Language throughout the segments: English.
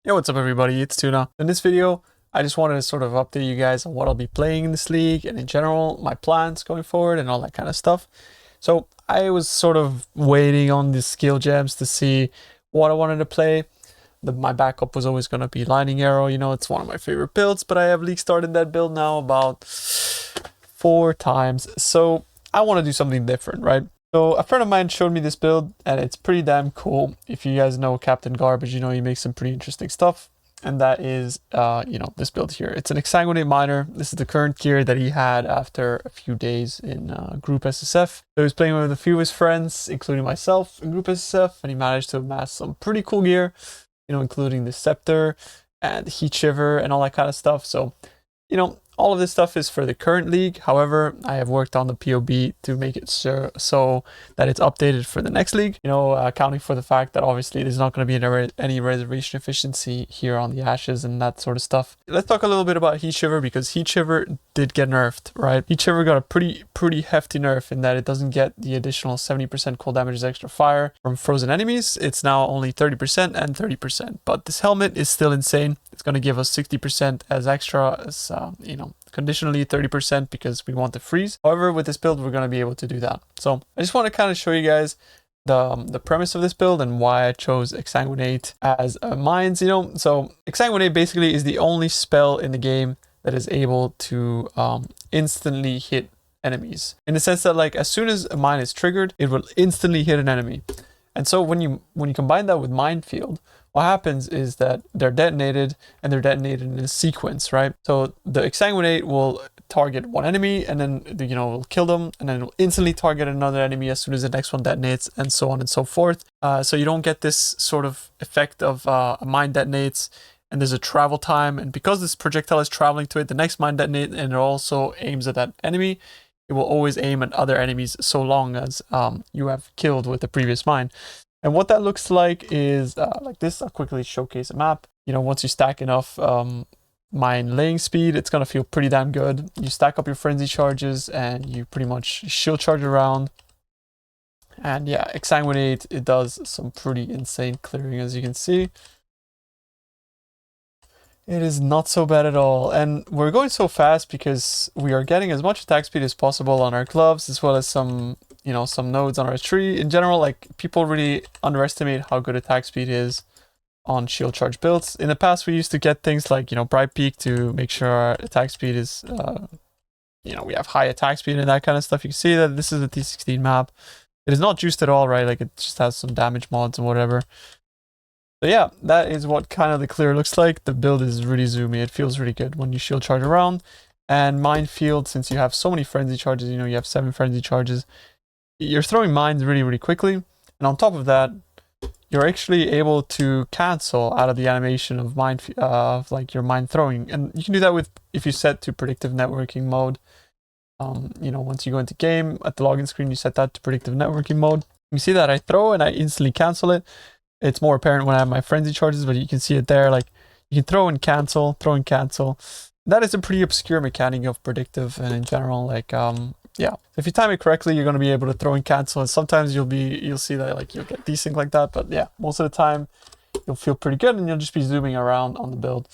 Yo, what's up everybody, it's Tuna. In this video, I just wanted to sort of update you guys on what I'll be playing in this league and in general, my plans going forward and all that kind of stuff. So I was sort of waiting on the skill gems to see what I wanted to play. My backup was always going to be Lightning Arrow, you know, it's one of my favorite builds, but I have league started that build now about 4 times. So I want to do something different, right? So a friend of mine showed me this build and it's pretty damn cool. If you guys know Captain Garbage, you know he makes some pretty interesting stuff. And that is, this build here. It's an Exsanguinate Miner. This is the current gear that he had after a few days in Group SSF. So he was playing with a few of his friends, including myself in Group SSF, and he managed to amass some pretty cool gear, you know, including the Scepter and the Heat Shiver and all that kind of stuff. So, you know, all of this stuff is for the current league. However, I have worked on the PoB to make it so that it's updated for the next league. You know, accounting for the fact that obviously there's not going to be any reservation efficiency here on the Ashes and that sort of stuff. Let's talk a little bit about Heat Shiver, because Heat Shiver did get nerfed, right? Heat Shiver got a pretty hefty nerf in that it doesn't get the additional 70% cold damage as extra fire from frozen enemies. It's now only 30% and 30%. But this helmet is still insane. It's going to give us 60% as extra, as conditionally 30% because we want the freeze. However, with this build, we're going to be able to do that. So I just want to kind of show you guys the premise of this build and why I chose Exsanguinate as a mines, you know. So Exsanguinate basically is the only spell in the game that is able to instantly hit enemies, in the sense that, like, as soon as a mine is triggered, it will instantly hit an enemy. And so when you combine that with Minefield, what happens is that they're detonated, and they're detonated in a sequence, right? So the Exsanguinate will target one enemy, and then, you know, will kill them, and then it will instantly target another enemy as soon as the next one detonates, and so on and so forth. So you don't get this sort of effect of a mine detonates, and there's a travel time, and because this projectile is traveling to it, the next mine detonates, and it also aims at that enemy. It will always aim at other enemies so long as you have killed with the previous mine. And what that looks like is like this. I'll quickly showcase a map. You know, once you stack enough mine laying speed, it's going to feel pretty damn good. You stack up your frenzy charges and you pretty much shield charge around. And yeah, Exsanguinate, it does some pretty insane clearing, as you can see. It is not so bad at all, and we're going so fast because we are getting as much attack speed as possible on our gloves, as well as some nodes on our tree. In general, like, people really underestimate how good attack speed is on shield charge builds. In the past, we used to get things like, Bright Peak to make sure our attack speed is, we have high attack speed and that kind of stuff. You can see that this is a T16 map. It is not juiced at all, right? Like, it just has some damage mods and whatever. So yeah, that is what kind of the clear looks like. The build is really zoomy. It feels really good when you shield charge around. And Minefield, since you have so many frenzy charges, you know, you have 7 frenzy charges, you're throwing mines really, really quickly. And on top of that, you're actually able to cancel out of the animation of your mine throwing. And you can do that with, if you set to predictive networking mode. Once you go into game, at the login screen, you set that to predictive networking mode. You see that I throw and I instantly cancel it. It's more apparent when I have my frenzy charges, but you can see it there. Like, you can throw and cancel. That is a pretty obscure mechanic of predictive, and in general, like, yeah. If you time it correctly, you're going to be able to throw and cancel, and sometimes you'll see that, like, you'll get decent like that, but yeah, most of the time you'll feel pretty good, and you'll just be zooming around on the build.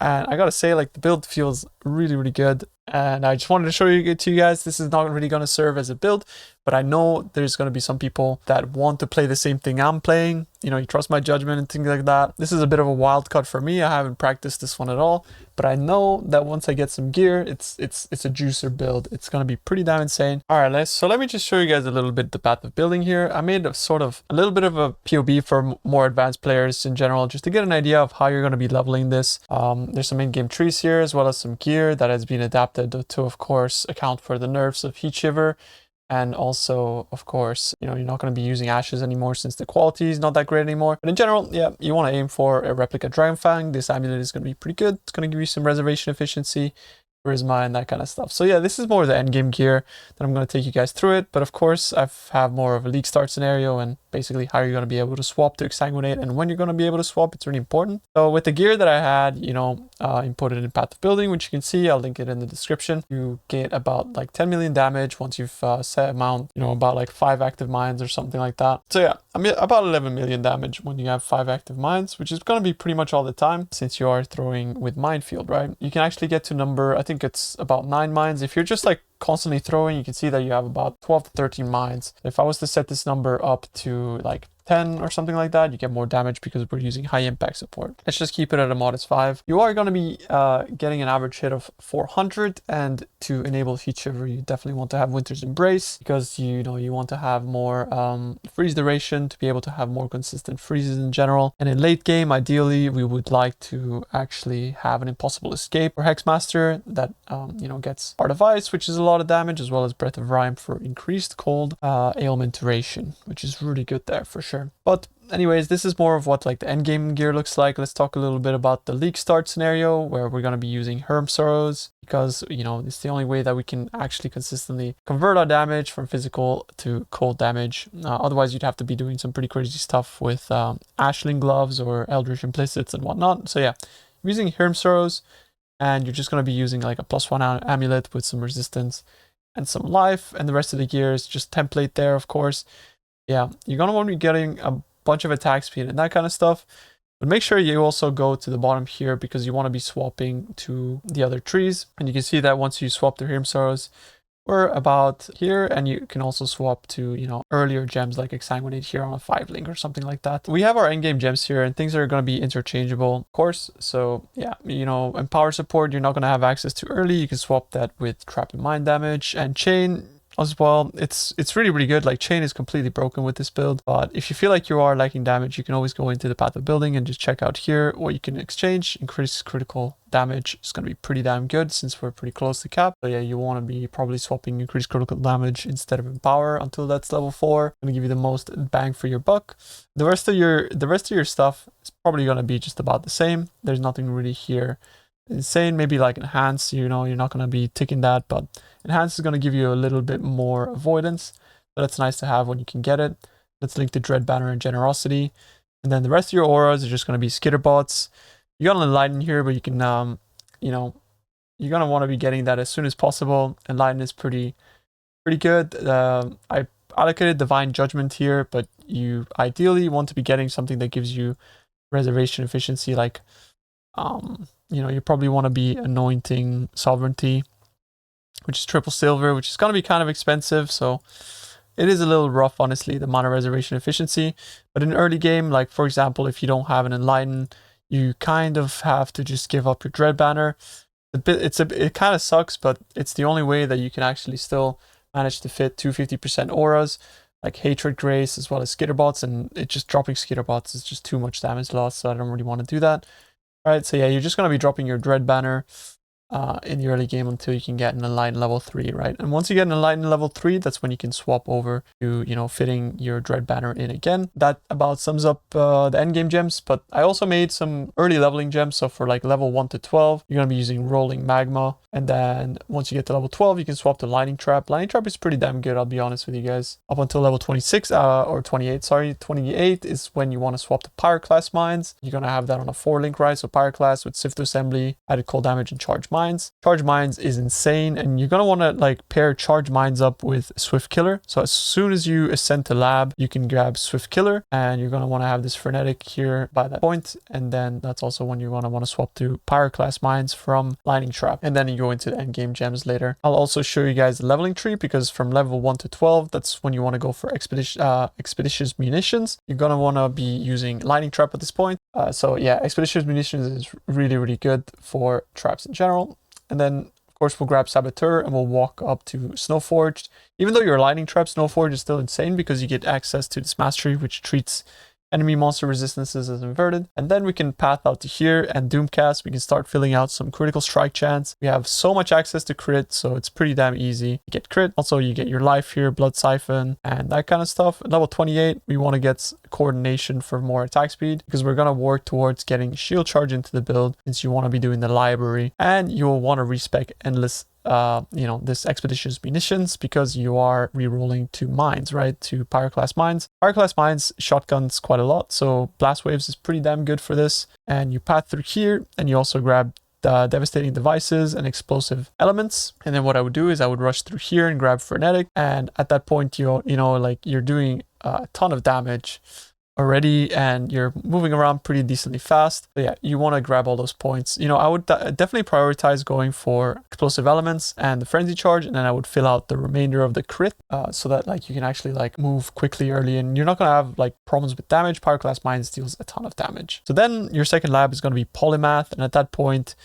And I gotta say, like, the build feels really, really good. And I just wanted to show it to you guys. This is not really going to serve as a build, but I know there's going to be some people that want to play the same thing I'm playing. You know, you trust my judgment and things like that. This is a bit of a wild cut for me. I haven't practiced this one at all, but I know that once I get some gear, it's a juicer build. It's going to be pretty damn insane. All right, so let me just show you guys a little bit the path of building here. I made a little bit of a PoB for more advanced players in general, just to get an idea of how you're going to be leveling this. There's some in-game trees here, as well as some gear that has been adapted to, of course, account for the nerfs of Heat Shiver. And also, of course, you're not going to be using Ashes anymore since the quality is not that great anymore. But in general, yeah, you want to aim for a replica Dragonfang. This amulet is going to be pretty good. It's going to give you some reservation efficiency, charisma, and that kind of stuff. So yeah, this is more the endgame gear that I'm going to take you guys through it. But of course, I have more of a league start scenario, and basically how you're going to be able to swap to Exsanguinate and when you're going to be able to swap. It's really important. So with the gear that I had, you know, inputted in Path of Building, which you can see, I'll link it in the description. You get about like 10 million damage once you've set amount, you know, about like 5 active mines or something like that. So yeah, I mean about 11 million damage when you have 5 active mines, which is going to be pretty much all the time since you are throwing with minefield, right? You can actually get to number, I think it's about 9 mines. If you're just like constantly throwing, you can see that you have about 12 to 13 mines. If I was to set this number up to like 10 or something like that, you get more damage because we're using high impact support. Let's just keep it at a modest 5. You are going to be getting an average hit of 400, and to enable heat shiver, you definitely want to have Winter's Embrace because you know you want to have more freeze duration to be able to have more consistent freezes in general. And in late game, ideally, we would like to actually have an Impossible Escape or Hexmaster that you know gets Heart of Ice, which is a lot of damage, as well as Breath of Rime for increased cold, ailment duration, which is really good there for sure. But anyways, this is more of what like the end game gear looks like. Let's talk a little bit about the league start scenario where we're going to be using Herm Sorrows because, you know, it's the only way that we can actually consistently convert our damage from physical to cold damage. Otherwise, you'd have to be doing some pretty crazy stuff with Ashling gloves or Eldritch Implicits and whatnot. So yeah, using Herm Sorrows, and you're just going to be using like a +1 amulet with some resistance and some life, and the rest of the gear is just template there, of course. Yeah, you're going to want to be getting a bunch of attack speed and that kind of stuff. But make sure you also go to the bottom here because you want to be swapping to the other trees. And you can see that once you swap to Herm Sorrows, we're about here, and you can also swap to, you know, earlier gems like Exsanguinate here on a 5 link or something like that. We have our endgame gems here, and things are going to be interchangeable, of course. So yeah, you know, and power support, you're not going to have access to early. You can swap that with trap and mine damage, and chain as well. It's really good. Like chain is completely broken with this build, but if you feel like you are lacking damage, you can always go into the Path of Building and just check out here what you can exchange. Increase critical damage is going to be pretty damn good since we're pretty close to cap. So yeah, you want to be probably swapping increased critical damage instead of empower until that's level 4. Going to give you the most bang for your buck. The rest of your stuff is probably going to be just about the same. There's nothing really here insane. Maybe like enhance, you know, you're not going to be ticking that, but enhance is going to give you a little bit more avoidance. So that's nice to have when you can get it. Let's link to Dread Banner and Generosity. And then the rest of your auras are just going to be Skitterbots. You got an Enlighten here, but you can, you know, you're going to want to be getting that as soon as possible. Enlighten is pretty good. I allocated Divine Judgment here, but you ideally want to be getting something that gives you reservation efficiency, like, you know, you probably want to be anointing Sovereignty, which is triple silver, which is going to be kind of expensive. So it is a little rough, honestly, the mana reservation efficiency. But in early game, like for example, if you don't have an Enlighten, you kind of have to just give up your Dread Banner. It kind of sucks, but it's the only way that you can actually still manage to fit 250% auras, like Hatred Grace as well as Skitterbots, and it just dropping Skitterbots is just too much damage loss, so I don't really want to do that. Alright, so yeah, you're just going to be dropping your Dread Banner in the early game until you can get an Enlighten level 3, right? And once you get an Enlighten level 3, that's when you can swap over to, you know, fitting your Dread Banner in again. That about sums up the endgame gems, but I also made some early leveling gems. So for like level 1 to 12, you're going to be using Rolling Magma. And then once you get to level 12, you can swap to Lightning Trap. Lightning Trap is pretty damn good, I'll be honest with you guys. Up until level 26, or 28, sorry. 28 is when you want to swap to Pyroclast Mines. You're going to have that on a 4 link, right? So Pyroclast with Sift Assembly, added cold damage, and Charge Mines. Charge Mines is insane, and you're going to want to like pair Charge Mines up with Swift Killer. So as soon as you ascend to Lab, you can grab Swift Killer, and you're going to want to have this Frenetic here by that point. And then that's also when you're going to want to swap to Pyroclast Mines from Lightning Trap. And then you go into the endgame gems later. I'll also show you guys the leveling tree, because from level 1 to 12, that's when you want to go for Expeditious Munitions. You're going to want to be using Lightning Trap at this point. So yeah, Expeditious Munitions is really good for traps in general. And then, of course, we'll grab Saboteur and we'll walk up to Snowforged. Even though you're Lightning Trap, Snowforged is still insane because you get access to this mastery, which treats enemy monster resistances as inverted. And then we can path out to here and Doomcast. We can start filling out some critical strike chance. We have so much access to crit, so it's pretty damn easy to get crit. Also, you get your life here, Blood Siphon, and that kind of stuff. At level 28, we want to get coordination for more attack speed, because we're going to work towards getting shield charge into the build, since you want to be doing the library, and you'll want to respec endless you know, this expedition's munitions because you are rerolling to mines, right? To pyroclast mines. Pyroclast mines shotguns quite a lot, so blast waves is pretty damn good for this. And you path through here, and you also grab devastating devices and explosive elements. And then what I would do is I would rush through here and grab frenetic, and at that point you know, like, you're doing a ton of damage already and you're moving around pretty decently fast. But yeah, you want to grab all those points. You know, I would definitely prioritize going for explosive elements and the frenzy charge, and then I would fill out the remainder of the crit so that like you can actually like move quickly early and you're not going to have like problems with damage. Pyroclast Mines deals a ton of damage. So then your second lab is going to be polymath, and at that point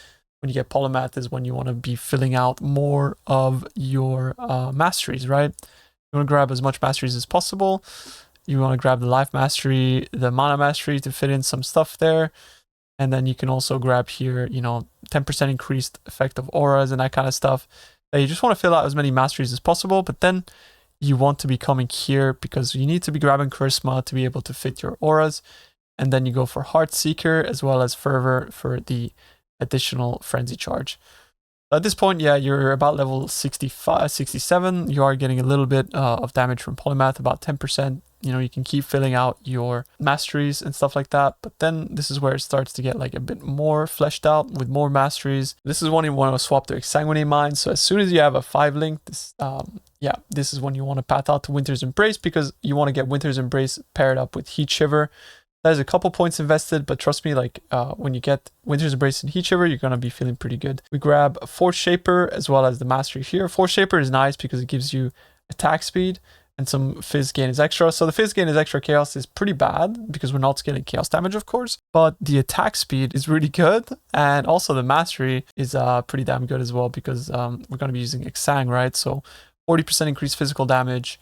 when you get polymath is when you want to be filling out more of your masteries, right? You want to grab as much masteries as possible. You want to grab the life mastery, the mana mastery to fit in some stuff there. And then you can also grab here, you know, 10% increased effect of auras and that kind of stuff. You just want to fill out as many masteries as possible, but then you want to be coming here because you need to be grabbing charisma to be able to fit your auras. And then you go for Heart Seeker as well as Fervor for the additional frenzy charge. At this point, yeah, you're about level 65, 67. You are getting a little bit of damage from polymath, about 10%. You know, you can keep filling out your masteries and stuff like that. But then this is where it starts to get like a bit more fleshed out with more masteries. This is when you want to swap to Exsanguinate Mines. So as soon as you have a 5 link, this, this is when you want to path out to Winter's Embrace, because you want to get Winter's Embrace paired up with Heat Shiver. There's a couple points invested, but trust me, like when you get Winter's Embrace and Heat Shiver, you're going to be feeling pretty good. We grab Force Shaper as well as the Mastery here. Force Shaper is nice because it gives you attack speed and some Fizz gain is extra. So the Fizz gain is extra chaos is pretty bad because we're not scaling chaos damage, of course, but the attack speed is really good. And also the Mastery is pretty damn good as well because we're going to be using Exsang, right? So 40% increased physical damage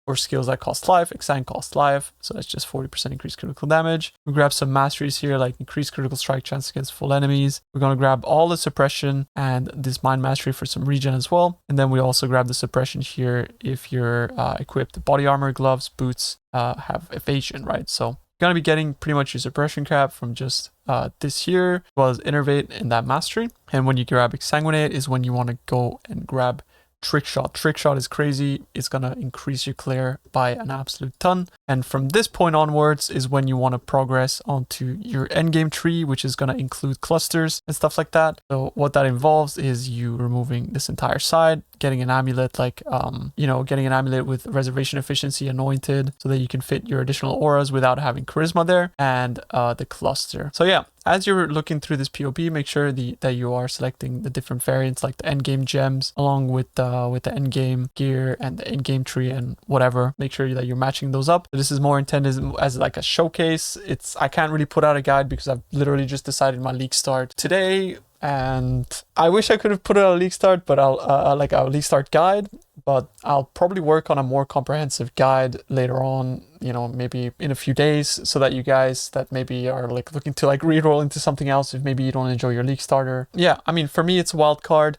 for skills that cost life. Exsang costs life, so that's just 40% increased critical damage. We grab some masteries here, like increased critical strike chance against full enemies. We're going to grab all the suppression and this mind mastery for some regen as well. And then we also grab the suppression here if you're equipped body armor, gloves, boots, have evasion, right? So you're going to be getting pretty much your suppression cap from just this here, as well as innervate in that mastery. And when you grab Exsanguinate is when you want to go and grab Trick Shot. Trick Shot is crazy. It's going to increase your clear by an absolute ton. And from this point onwards is when you want to progress onto your endgame tree, which is going to include clusters and stuff like that. So what that involves is you removing this entire side, getting an amulet like, getting an amulet with reservation efficiency anointed so that you can fit your additional auras without having charisma there, and the cluster. So yeah, as you're looking through this POP, make sure that you are selecting the different variants like the endgame gems along with the endgame gear and the endgame tree and whatever. Make sure that you're matching those up. This is more intended as like a showcase. I can't really put out a guide because I've literally just decided my league start today, and I wish I could have put out a league start, but I'll like a league start guide, but I'll probably work on a more comprehensive guide later on, you know, maybe in a few days, so that you guys that maybe are like looking to like reroll into something else if maybe you don't enjoy your league starter. Yeah, I mean, for me it's a wild card.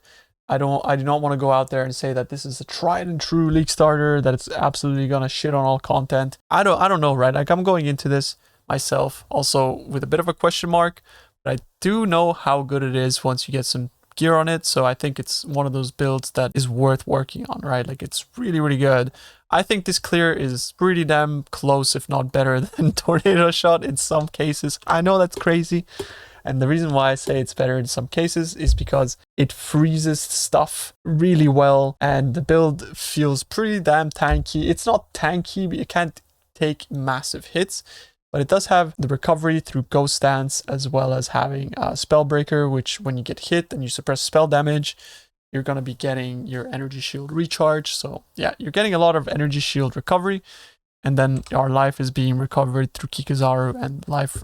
I do not want to go out there and say that this is a tried and true league starter, that it's absolutely gonna shit on all content. I don't know, right? Like, I'm going into this myself also with a bit of a question mark, but I do know how good it is once you get some gear on it. So I think it's one of those builds that is worth working on, right? Like, it's really, really good. I think this clear is pretty damn close, if not better than Tornado Shot in some cases. I know that's crazy. And the reason why I say it's better in some cases is because it freezes stuff really well and the build feels pretty damn tanky. It's not tanky, but you can't take massive hits, but it does have the recovery through Ghost Dance, as well as having Spellbreaker, which when you get hit and you suppress spell damage, you're going to be getting your energy shield recharge. So yeah, you're getting a lot of energy shield recovery. And then our life is being recovered through Kikuzaru and life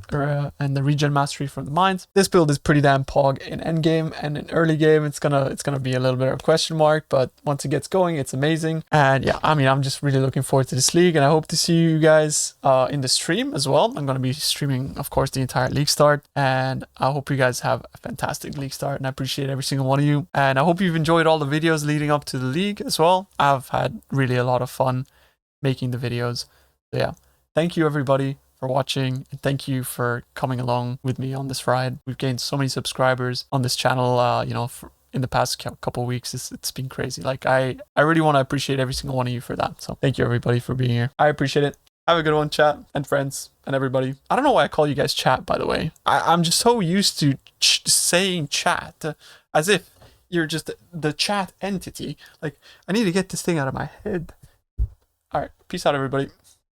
and the regen mastery from the mines. This build is pretty damn pog in endgame, and in early game it's gonna be a little bit of a question mark, but once it gets going, it's amazing. And yeah, I mean, I'm just really looking forward to this league, and I hope to see you guys in the stream as well. I'm gonna be streaming, of course, the entire league start, and I hope you guys have a fantastic league start, and I appreciate every single one of you. And I hope you've enjoyed all the videos leading up to the league as well. I've had really a lot of fun making the videos. So yeah, thank you everybody for watching, and thank you for coming along with me on this ride. We've gained so many subscribers on this channel, in the past couple weeks. It's been crazy. Like I really want to appreciate every single one of you for that. So thank you everybody for being here. I appreciate it. Have a good one, chat and friends and everybody. I don't know why I call you guys chat, by the way. I'm just so used to saying chat as if you're just the chat entity. Like, I need to get this thing out of my head. All right, peace out, everybody.